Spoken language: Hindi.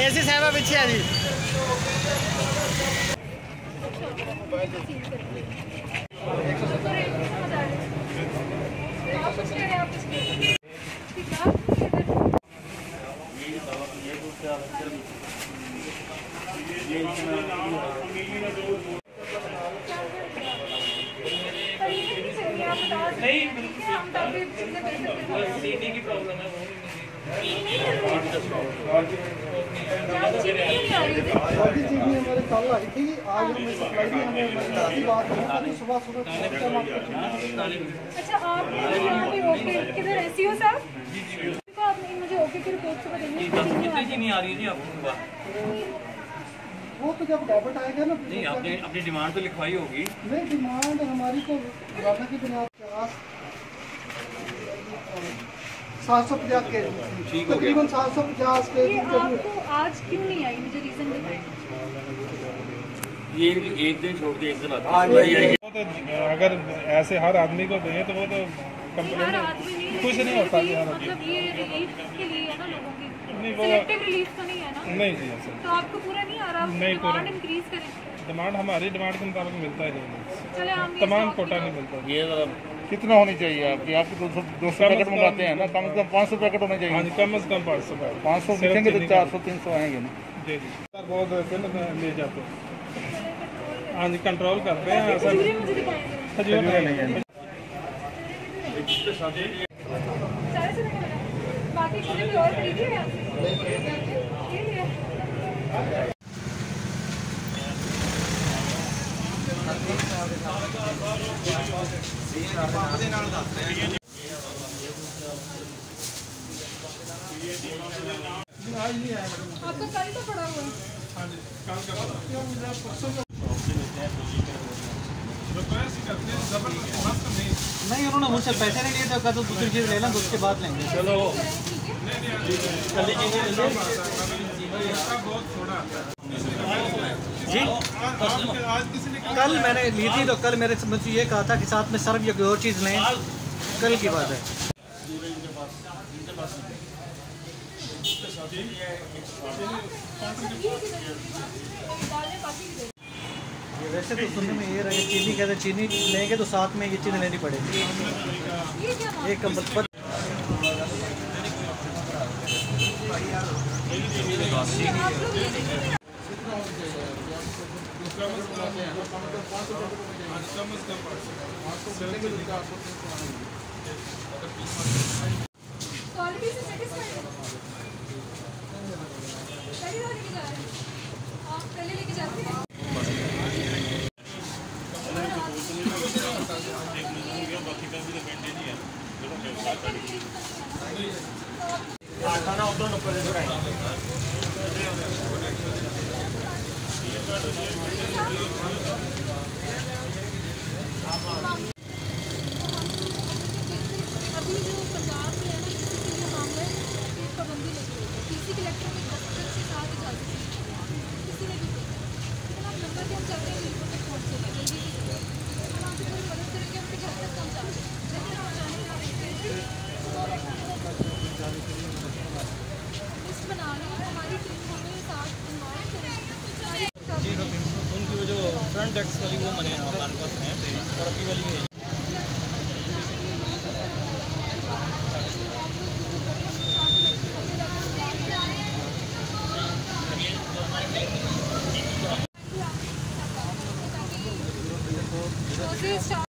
एसी साहब पीछे आ जी। नहीं सीटी की प्रॉब्लम है वो हमारे कल आई थी, आज हमें सप्लाई भी हमें बात सुबह सुबह। अच्छा आप यहाँ पे ओके किधर एसी हो साहब? आपने मुझे ओके की रिपोर्ट सुबह देनी है। नहीं आ रही है जी आपको सुबह। वो तो जब डेबिट आएगा ना। नहीं आपने अपनी डिमांड तो लिखवाई होगी। नहीं डिमांड हमारी तो राना की बुनियाद 750 के तकरीबन 750 के। आपको आज क्यों नहीं आई, मुझे रीजन बताइए। ये एक दिन छोड़ के एक दिन आता है। तो अगर ऐसे हर आदमी को दें तो वो तो कंप्लेंट कुछ नहीं होता। मतलब ये रिलीफ के लिए है ना लोगों की, नहीं सिलेक्टिव रिलीफ तो नहीं है ना। नहीं जी ऐसे तो आपको पूरा नहीं आ रहा, नहीं डिमांड इंक्रीज करें। डिमांड हमारी डिमांड के मुताबिक मिलता है नहीं, चले हम तमाम कोटा नहीं मिलता। ये कितना होनी चाहिए आपकी? आपके 200 पैकेट मंगाते हैं ना, कम से कम 500 पैकेट होने चाहिए। हाँ जी कम से कम 500 500 बिकेंगे तो 400-300 आएंगे ना। जी जी सर बहुत ले जाते हैं। हाँ जी कंट्रोल करते हैं सर। मुझे दिखाएंगे खजूर नहीं है। बाकी कोई और लीजिए आप। आपका कल तो पड़ा हुआ है। हाँ जी कल का परसों नहीं उन्होंने मुझसे पैसे नहीं लिए तो कहते दूसरी चीज़ ले लें तो उसके बाद लेंगे। चलो जी कल मैंने ली थी तो कल मेरे मुझे ये कहा था कि साथ में सर्व या कोई और चीज़ लें। कल की बात है। वैसे तो सुनने में ये रहे चीनी कहते चीनी लेंगे तो साथ में ये चीज़ लेनी पड़ेगी। एक कंबल क्वालिटी से सेटिस्फाइड है। पहली बार लेके जा रहे हैं आप? पहले लेके जाते हैं। अभी जो पंजाब में है ना किसी के लिए मामला है कि पाबंदी लगी हुई है। किसी कलेक्टर के दफ्तर से साथ इजाजत किसी ने भी लेकिन आप नंबर के हम चाहते हैं बिल्कुल तक पहुँचेगा जल्दी कीजिए। हम आपकी पूरी मदद करेंगे, उनके घर तक पहुँचा दें। लेकिन आप जाने लिस्ट बना लें, हमारी टीम हमें साथ इन्वॉल्व करेंगे। जी उनकी वो जो फ्रंट डेस्क वाली वो मने हमारे पास है और अभी वाली है। तो